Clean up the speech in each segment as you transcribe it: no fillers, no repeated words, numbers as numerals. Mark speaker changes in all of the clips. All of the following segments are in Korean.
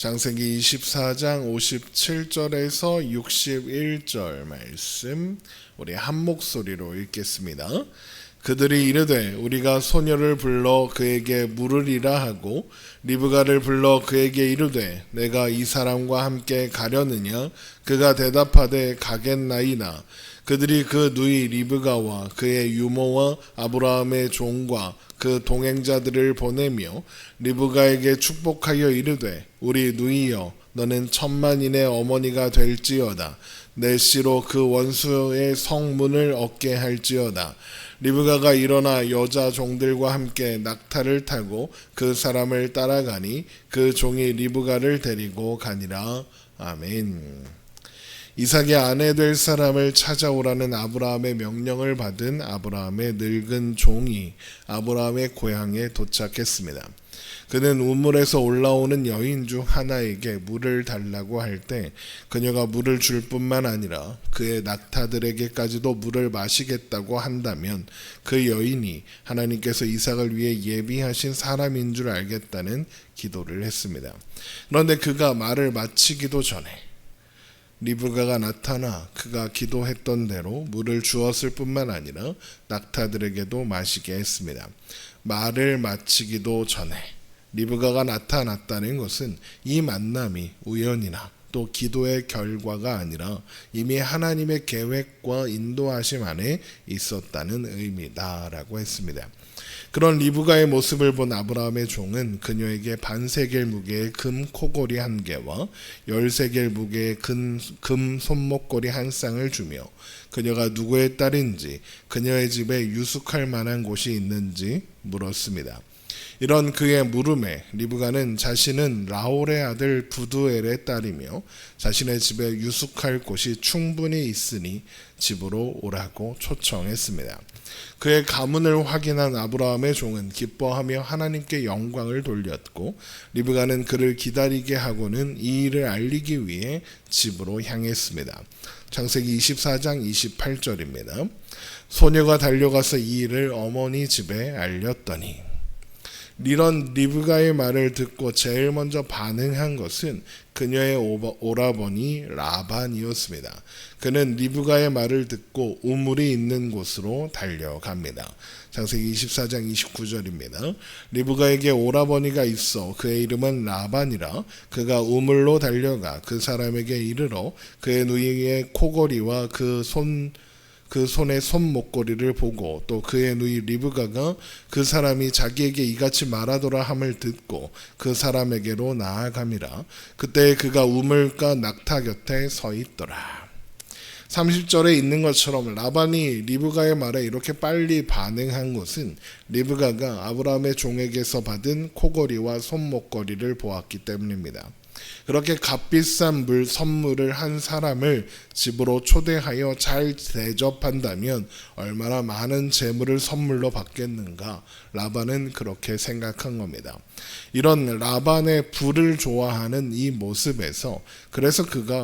Speaker 1: 창세기 24장 57절에서 61절 말씀 우리 한 목소리로 읽겠습니다. 그들이 이르되 우리가 소녀를 불러 그에게 물으리라 하고 리브가를 불러 그에게 이르되 내가 이 사람과 함께 가려느냐? 그가 대답하되 가겠나이다. 그들이 그 누이 리브가와 그의 유모와 아브라함의 종과 그 동행자들을 보내며 리브가에게 축복하여 이르되 우리 누이여 너는 천만인의 어머니가 될지어다. 내 씨로 그 원수의 성문을 얻게 할지어다. 리브가가 일어나 여자 종들과 함께 낙타를 타고 그 사람을 따라가니 그 종이 리브가를 데리고 가니라. 아멘. 이삭의 아내 될 사람을 찾아오라는 아브라함의 명령을 받은 아브라함의 늙은 종이 아브라함의 고향에 도착했습니다. 그는 우물에서 올라오는 여인 중 하나에게 물을 달라고 할 때 그녀가 물을 줄 뿐만 아니라 그의 낙타들에게까지도 물을 마시겠다고 한다면 그 여인이 하나님께서 이삭을 위해 예비하신 사람인 줄 알겠다는 기도를 했습니다. 그런데 그가 말을 마치기도 전에 리브가가 나타나 그가 기도했던 대로 물을 주었을 뿐만 아니라 낙타들에게도 마시게 했습니다. 말을 마치기도 전에 리브가가 나타났다는 것은 이 만남이 우연이나 또 기도의 결과가 아니라 이미 하나님의 계획과 인도하심 안에 있었다는 의미다라고 했습니다. 그런 리브가의 모습을 본 아브라함의 종은 그녀에게 반세겔 무게의 금 코골이 한 개와 13겔 무게의 금 손목걸이 한 쌍을 주며 그녀가 누구의 딸인지 그녀의 집에 유숙할 만한 곳이 있는지 물었습니다. 이런 그의 물음에 리브가는 자신은 라홀의 아들 부두엘의 딸이며 자신의 집에 유숙할 곳이 충분히 있으니 집으로 오라고 초청했습니다. 그의 가문을 확인한 아브라함의 종은 기뻐하며 하나님께 영광을 돌렸고 리브가는 그를 기다리게 하고는 이 일을 알리기 위해 집으로 향했습니다. 창세기 24장 28절입니다. 소녀가 달려가서 이 일을 어머니 집에 알렸더니 이런 리브가의 말을 듣고 제일 먼저 반응한 것은 그녀의 오라버니 라반이었습니다. 그는 리브가의 말을 듣고 우물이 있는 곳으로 달려갑니다. 창세기 24장 29절입니다. 리브가에게 오라버니가 있어 그의 이름은 라반이라. 그가 우물로 달려가 그 사람에게 이르러 그의 누이의 코골이와 그 손의 손목걸이를 보고 또 그의 누이 리브가가 그 사람이 자기에게 이같이 말하더라 함을 듣고 그 사람에게로 나아감이라. 그때 그가 우물가 낙타 곁에 서 있더라. 30절에 있는 것처럼 라반이 리브가의 말에 이렇게 빨리 반응한 것은 리브가가 아브라함의 종에게서 받은 코걸이와 손목걸이를 보았기 때문입니다. 그렇게 값비싼 선물을 한 사람을 집으로 초대하여 잘 대접한다면 얼마나 많은 재물을 선물로 받겠는가? 라반은 그렇게 생각한 겁니다. 이런 라반의 부를 좋아하는 이 모습에서 그래서 그가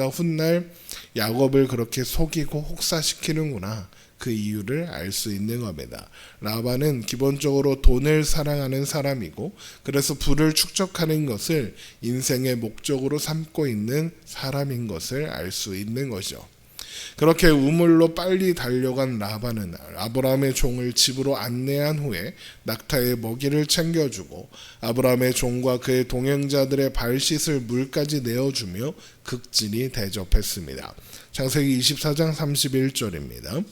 Speaker 1: 훗날 야곱을 그렇게 속이고 혹사시키는구나. 그 이유를 알 수 있는 겁니다. 라반은 기본적으로 돈을 사랑하는 사람이고 그래서 부를 축적하는 것을 인생의 목적으로 삼고 있는 사람인 것을 알 수 있는 거죠. 그렇게 우물로 빨리 달려간 라반은 아브라함의 종을 집으로 안내한 후에 낙타의 먹이를 챙겨주고 아브라함의 종과 그의 동행자들의 발 씻을 물까지 내어주며 극진히 대접했습니다. 창세기 24장 31절입니다.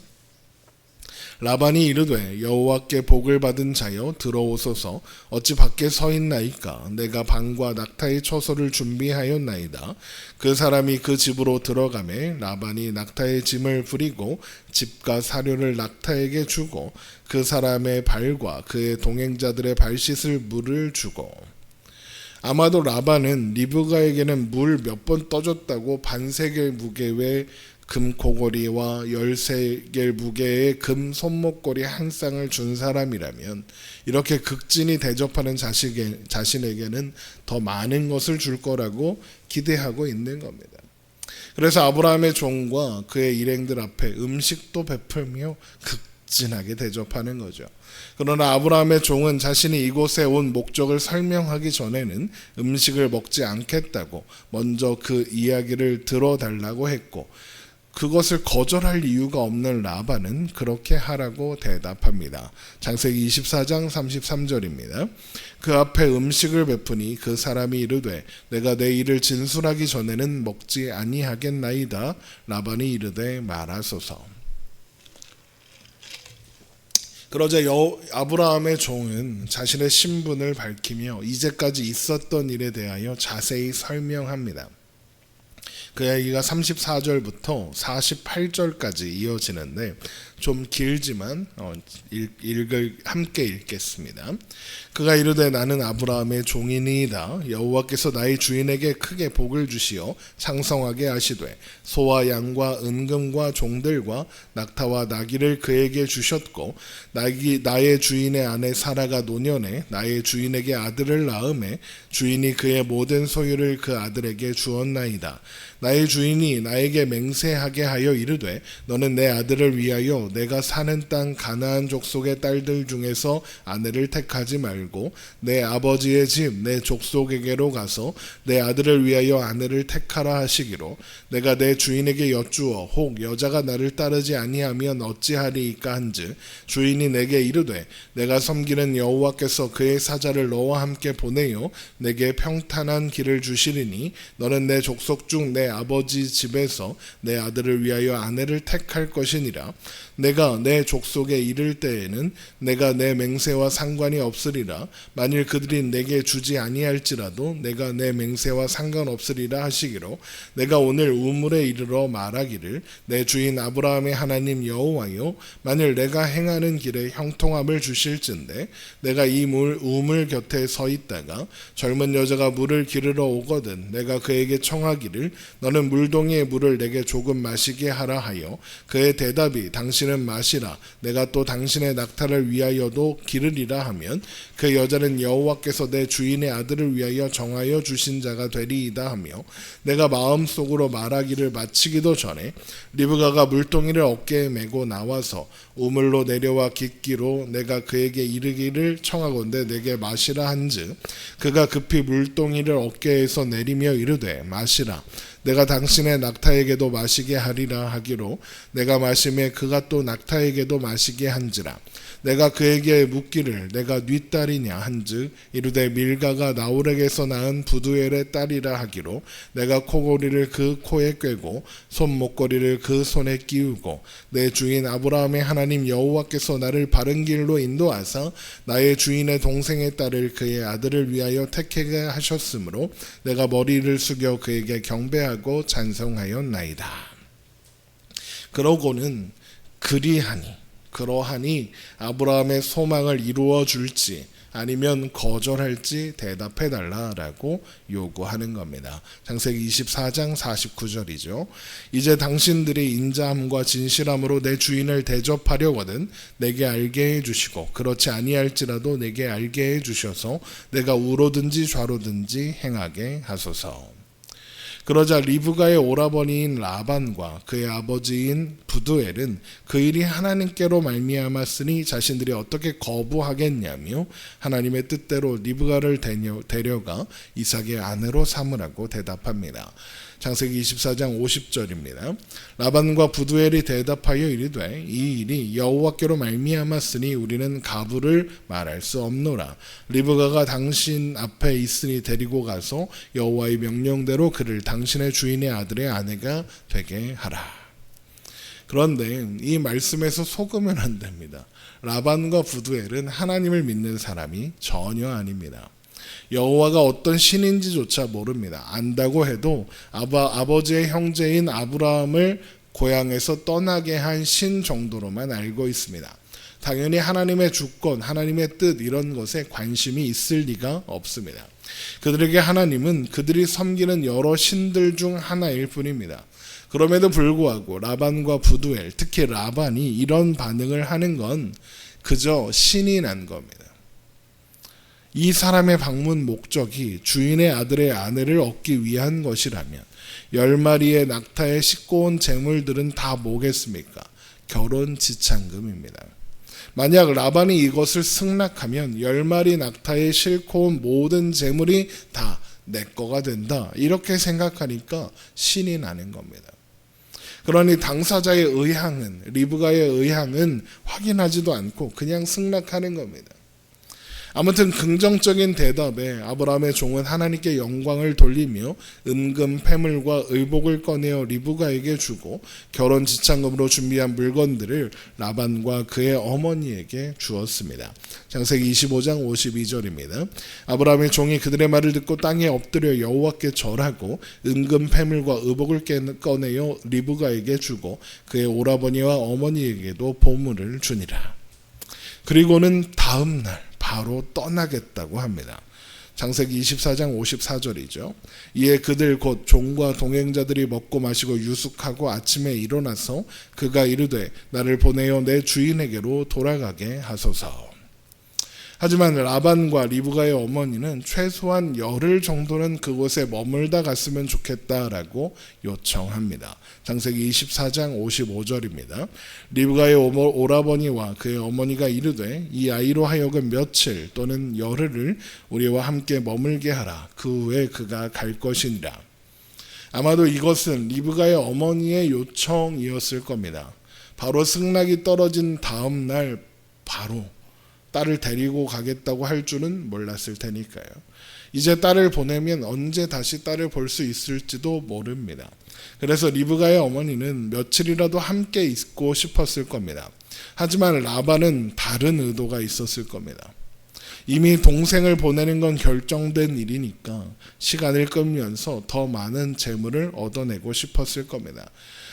Speaker 1: 라반이 이르되 여호와께 복을 받은 자여 들어오소서. 어찌 밖에 서 있나이까? 내가 방과 낙타의 처소를 준비하였나이다. 그 사람이 그 집으로 들어가매 라반이 낙타의 짐을 부리고 집과 사료를 낙타에게 주고 그 사람의 발과 그의 동행자들의 발 씻을 물을 주고. 아마도 라반은 리브가에게는 물 몇 번 떠줬다고 반세겔 무게의 금 코골이와 13겔 무게의 금 손목걸이 한 쌍을 준 사람이라면 이렇게 극진히 대접하는 자신에게는 더 많은 것을 줄 거라고 기대하고 있는 겁니다. 그래서 아브라함의 종과 그의 일행들 앞에 음식도 베풀며 직진하게 대접하는 거죠. 그러나 아브라함의 종은 자신이 이곳에 온 목적을 설명하기 전에는 음식을 먹지 않겠다고 먼저 그 이야기를 들어달라고 했고, 그것을 거절할 이유가 없는 라반은 그렇게 하라고 대답합니다. 창세기 24장 33절입니다. 그 앞에 음식을 베푸니 그 사람이 이르되 내가 내 일을 진술하기 전에는 먹지 아니하겠나이다. 라반이 이르되 말하소서. 그러자 아브라함의 종은 자신의 신분을 밝히며 이제까지 있었던 일에 대하여 자세히 설명합니다. 그 이야기가 34절부터 48절까지 이어지는데 좀 길지만 함께 읽겠습니다. 그가 이르되 나는 아브라함의 종이니이다. 여호와께서 나의 주인에게 크게 복을 주시어 창성하게 하시되 소와 양과 은금과 종들과 낙타와 나귀를 그에게 주셨고 나의 주인의 아내 사라가 노년에 나의 주인에게 아들을 낳음에 주인이 그의 모든 소유를 그 아들에게 주었나이다. 나의 주인이 나에게 맹세하게 하여 이르되 너는 내 아들을 위하여 내가 사는 땅 가나안 족속의 딸들 중에서 아내를 택하지 말고 내 아버지의 집 내 족속에게로 가서 내 아들을 위하여 아내를 택하라 하시기로 내가 내 주인에게 여쭈어 혹 여자가 나를 따르지 아니하면 어찌하리이까 한즉 주인이 내게 이르되 내가 섬기는 여호와께서 그의 사자를 너와 함께 보내어 내게 평탄한 길을 주시리니 너는 내 족속 중 내 아버지 집에서 내 아들을 위하여 아내를 택할 것이니라. 내가 내 족속에 이를 때에는 내가 내 맹세와 상관이 없으리라. 만일 그들이 내게 주지 아니할지라도 내가 내 맹세와 상관없으리라 하시기로 내가 오늘 우물에 이르러 말하기를 내 주인 아브라함의 하나님 여호와여 만일 내가 행하는 길에 형통함을 주실진데 내가 이 우물 곁에 서 있다가 젊은 여자가 물을 기르러 오거든 내가 그에게 청하기를 너는 물동이의 물을 내게 조금 마시게 하라 하여 그의 대답이 당신은 마시라 내가 또 당신의 낙타를 위하여도 기르리라 하면 그 여자는 여호와께서 내 주인의 아들을 위하여 정하여 주신 자가 되리이다 하며 내가 마음속으로 말하기를 마치기도 전에 리브가가 물동이를 어깨에 메고 나와서 우물로 내려와 깃기로 내가 그에게 이르기를 청하건대 내게 마시라 한즉 그가 급히 물동이를 어깨에서 내리며 이르되 마시라 내가 당신의 낙타에게도 마시게 하리라 하기로 내가 마심에 그가 또 낙타에게도 마시게 한지라 내가 그에게 묻기를 내가 네 딸이냐 한즉 이르되 밀가가 나홀에게서 낳은 부두엘의 딸이라 하기로 내가 코고리를 그 코에 꿰고 손목걸이를 그 손에 끼우고 내 주인 아브라함의 하나님 여호와께서 나를 바른 길로 인도하사 나의 주인의 동생의 딸을 그의 아들을 위하여 택하게 하셨으므로 내가 머리를 숙여 그에게 경배하고 찬송하였나이다. 그러고는 그러하니 아브라함의 소망을 이루어 줄지 아니면 거절할지 대답해 달라라고 요구하는 겁니다. 창세기 24장 49절이죠. 이제 당신들이 인자함과 진실함으로 내 주인을 대접하려거든 내게 알게 해주시고 그렇지 아니할지라도 내게 알게 해주셔서 내가 우로든지 좌로든지 행하게 하소서. 그러자 리브가의 오라버니인 라반과 그의 아버지인 부두엘은 그 일이 하나님께로 말미암았으니 자신들이 어떻게 거부하겠냐며 하나님의 뜻대로 리브가를 데려가 이삭의 아내로 삼으라고 대답합니다. 창세기 24장 50절입니다. 라반과 부두엘이 대답하여 이르되 이 일이 여호와께로 말미암았으니 우리는 가부를 말할 수 없노라. 리브가가 당신 앞에 있으니 데리고 가서 여호와의 명령대로 그를 당신의 주인의 아들의 아내가 되게 하라. 그런데 이 말씀에서 속으면 안 됩니다. 라반과 부두엘은 하나님을 믿는 사람이 전혀 아닙니다. 여호와가 어떤 신인지조차 모릅니다. 안다고 해도 아버지의 형제인 아브라함을 고향에서 떠나게 한 신 정도로만 알고 있습니다. 당연히 하나님의 주권, 하나님의 뜻 이런 것에 관심이 있을 리가 없습니다. 그들에게 하나님은 그들이 섬기는 여러 신들 중 하나일 뿐입니다. 그럼에도 불구하고 라반과 부두엘, 특히 라반이 이런 반응을 하는 건 그저 신이 난 겁니다. 이 사람의 방문 목적이 주인의 아들의 아내를 얻기 위한 것이라면 10마리의 낙타에 싣고 온 재물들은 다 뭐겠습니까? 결혼 지참금입니다. 만약 라반이 이것을 승낙하면 10마리 낙타에 싣고 온 모든 재물이 다 내 거가 된다. 이렇게 생각하니까 신이 나는 겁니다. 그러니 당사자의 의향은, 리브가의 의향은 확인하지도 않고 그냥 승낙하는 겁니다. 아무튼 긍정적인 대답에 아브라함의 종은 하나님께 영광을 돌리며 은금, 패물과 의복을 꺼내어 리브가에게 주고 결혼 지참금으로 준비한 물건들을 라반과 그의 어머니에게 주었습니다. 창세기 25장 52절입니다. 아브라함의 종이 그들의 말을 듣고 땅에 엎드려 여호와께 절하고 은금, 패물과 의복을 꺼내어 리브가에게 주고 그의 오라버니와 어머니에게도 보물을 주니라. 그리고는 다음 날 바로 떠나겠다고 합니다. 창세기 24장 54절이죠. 이에 그들 곧 종과 동행자들이 먹고 마시고 유숙하고 아침에 일어나서 그가 이르되 나를 보내어 내 주인에게로 돌아가게 하소서. 하지만 라반과 리브가의 어머니는 최소한 열흘 정도는 그곳에 머물다 갔으면 좋겠다라고 요청합니다. 창세기 24장 55절입니다. 리브가의 오라버니와 그의 어머니가 이르되 이 아이로 하여금 며칠 또는 열흘을 우리와 함께 머물게 하라. 그 후에 그가 갈 것이니라. 아마도 이것은 리브가의 어머니의 요청이었을 겁니다. 바로 승낙이 떨어진 다음 날 바로 딸을 데리고 가겠다고 할 줄은 몰랐을 테니까요. 이제 딸을 보내면 언제 다시 딸을 볼 수 있을지도 모릅니다. 그래서 리브가의 어머니는 며칠이라도 함께 있고 싶었을 겁니다. 하지만 라반은 다른 의도가 있었을 겁니다. 이미 동생을 보내는 건 결정된 일이니까 시간을 끌면서 더 많은 재물을 얻어내고 싶었을 겁니다.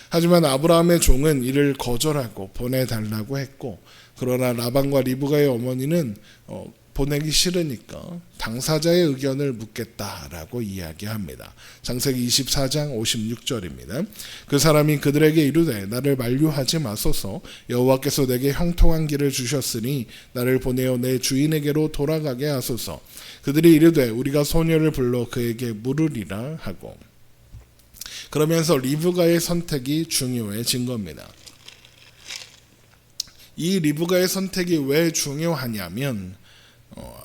Speaker 1: 하지만 아브라함의 종은 이를 거절하고 보내달라고 했고, 그러나 라반과 리브가의 어머니는 보내기 싫으니까 당사자의 의견을 묻겠다라고 이야기합니다. 창세기 24장 56절입니다. 그 사람이 그들에게 이르되 나를 만류하지 마소서. 여호와께서 내게 형통한 길을 주셨으니 나를 보내어 내 주인에게로 돌아가게 하소서. 그들이 이르되 우리가 소녀를 불러 그에게 물으리라 하고. 그러면서 리브가의 선택이 중요해진 겁니다. 이 리브가의 선택이 왜 중요하냐면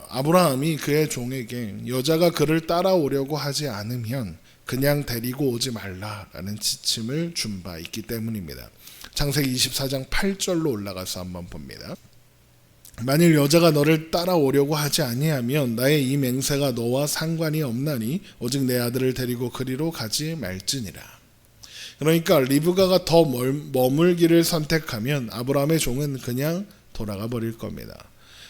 Speaker 1: 아브라함이 그의 종에게 여자가 그를 따라오려고 하지 않으면 그냥 데리고 오지 말라라는 지침을 준 바 있기 때문입니다. 창세기 24장 8절로 올라가서 한번 봅니다. 만일 여자가 너를 따라오려고 하지 아니하면 나의 이 맹세가 너와 상관이 없나니 오직 내 아들을 데리고 그리로 가지 말지니라. 그러니까 리브가가 더 머물기를 선택하면 아브라함의 종은 그냥 돌아가 버릴 겁니다.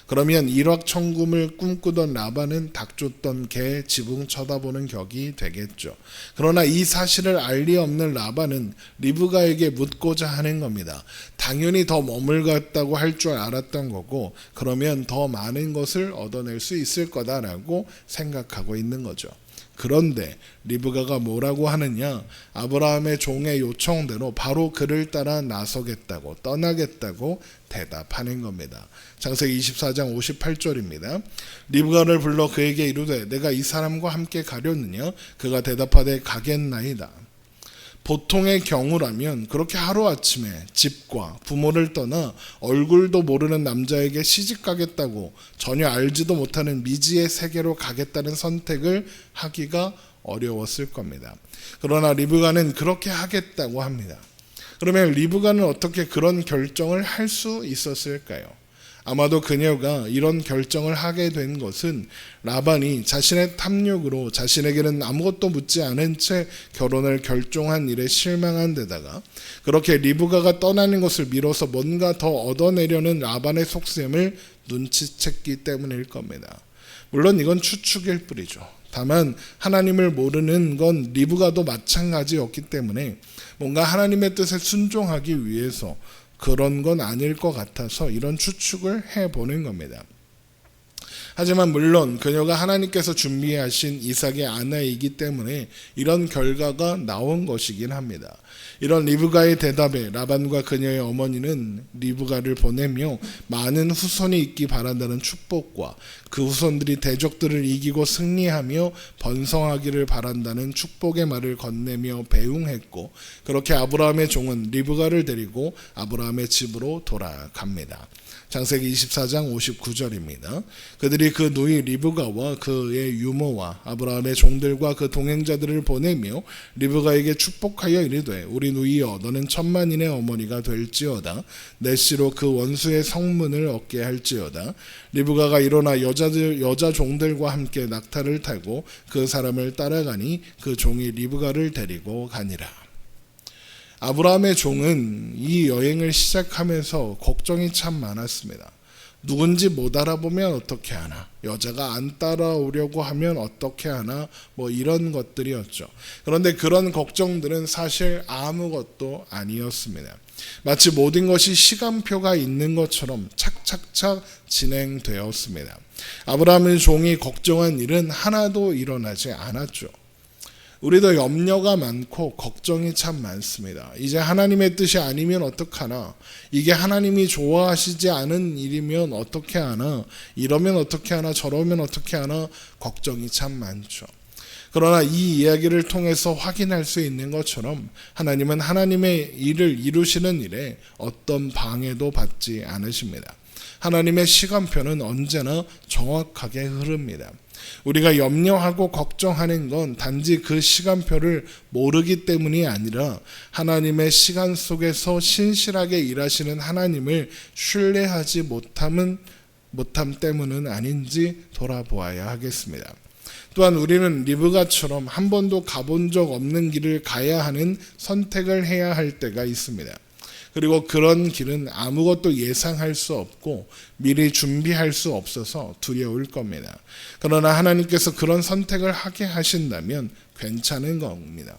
Speaker 1: 그러면 일확천금을 꿈꾸던 라반은 닭 쫓던 개 지붕 쳐다보는 격이 되겠죠. 그러나 이 사실을 알 리 없는 라반은 리브가에게 묻고자 하는 겁니다. 당연히 더 머물겠다고 할 줄 알았던 거고, 그러면 더 많은 것을 얻어낼 수 있을 거다라고 생각하고 있는 거죠. 그런데 리브가가 뭐라고 하느냐? 아브라함의 종의 요청대로 바로 그를 따라 나서겠다고, 떠나겠다고 대답하는 겁니다. 창세기 24장 58절입니다. 리브가를 불러 그에게 이르되 내가 이 사람과 함께 가려느냐? 그가 대답하되 가겠나이다. 보통의 경우라면 그렇게 하루아침에 집과 부모를 떠나 얼굴도 모르는 남자에게 시집 가겠다고, 전혀 알지도 못하는 미지의 세계로 가겠다는 선택을 하기가 어려웠을 겁니다. 그러나 리브가는 그렇게 하겠다고 합니다. 그러면 리브가는 어떻게 그런 결정을 할 수 있었을까요? 아마도 그녀가 이런 결정을 하게 된 것은 라반이 자신의 탐욕으로 자신에게는 아무것도 묻지 않은 채 결혼을 결정한 일에 실망한 데다가 그렇게 리브가가 떠나는 것을 미뤄서 뭔가 더 얻어내려는 라반의 속셈을 눈치챘기 때문일 겁니다. 물론 이건 추측일 뿐이죠. 다만 하나님을 모르는 건 리브가도 마찬가지였기 때문에 뭔가 하나님의 뜻에 순종하기 위해서 그런 건 아닐 것 같아서 이런 추측을 해보는 겁니다. 하지만 물론 그녀가 하나님께서 준비하신 이삭의 아내이기 때문에 이런 결과가 나온 것이긴 합니다. 이런 리브가의 대답에 라반과 그녀의 어머니는 리브가를 보내며 많은 후손이 있기 바란다는 축복과 그 후손들이 대적들을 이기고 승리하며 번성하기를 바란다는 축복의 말을 건네며 배웅했고, 그렇게 아브라함의 종은 리브가를 데리고 아브라함의 집으로 돌아갑니다. 창세기 24장 59절입니다. 그들이 그 누이 리브가와 그의 유모와 아브라함의 종들과 그 동행자들을 보내며 리브가에게 축복하여 이르되 우리 누이여 너는 천만인의 어머니가 될지어다. 내 씨로 그 원수의 성문을 얻게 할지어다. 리브가가 일어나 여자 종들과 함께 낙타를 타고 그 사람을 따라가니 그 종이 리브가를 데리고 가니라. 아브라함의 종은 이 여행을 시작하면서 걱정이 참 많았습니다. 누군지 못 알아보면 어떻게 하나, 여자가 안 따라오려고 하면 어떻게 하나, 이런 것들이었죠. 그런데 그런 걱정들은 사실 아무것도 아니었습니다. 마치 모든 것이 시간표가 있는 것처럼 착착착 진행되었습니다. 아브라함의 종이 걱정한 일은 하나도 일어나지 않았죠. 우리도 염려가 많고 걱정이 참 많습니다. 이제 하나님의 뜻이 아니면 어떡하나, 이게 하나님이 좋아하시지 않은 일이면 어떻게 하나, 이러면 어떻게 하나, 저러면 어떻게 하나, 걱정이 참 많죠. 그러나 이 이야기를 통해서 확인할 수 있는 것처럼 하나님은 하나님의 일을 이루시는 일에 어떤 방해도 받지 않으십니다. 하나님의 시간표는 언제나 정확하게 흐릅니다. 우리가 염려하고 걱정하는 건 단지 그 시간표를 모르기 때문이 아니라 하나님의 시간 속에서 신실하게 일하시는 하나님을 신뢰하지 못함 때문은 아닌지 돌아보아야 하겠습니다. 또한 우리는 리브가처럼 한 번도 가본 적 없는 길을 가야 하는 선택을 해야 할 때가 있습니다. 그리고 그런 길은 아무것도 예상할 수 없고 미리 준비할 수 없어서 두려울 겁니다. 그러나 하나님께서 그런 선택을 하게 하신다면 괜찮은 겁니다.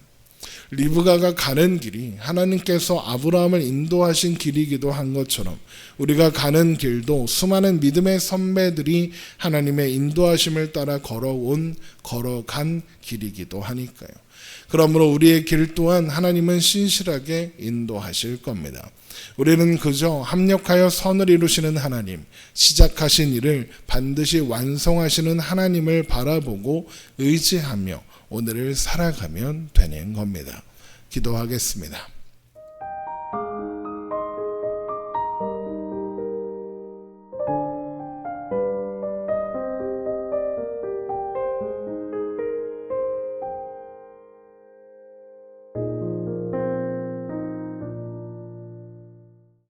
Speaker 1: 리브가가 가는 길이 하나님께서 아브라함을 인도하신 길이기도 한 것처럼 우리가 가는 길도 수많은 믿음의 선배들이 하나님의 인도하심을 따라 걸어간 길이기도 하니까요. 그러므로 우리의 길 또한 하나님은 신실하게 인도하실 겁니다. 우리는 그저 합력하여 선을 이루시는 하나님, 시작하신 일을 반드시 완성하시는 하나님을 바라보고 의지하며 오늘을 살아가면 되는 겁니다. 기도하겠습니다.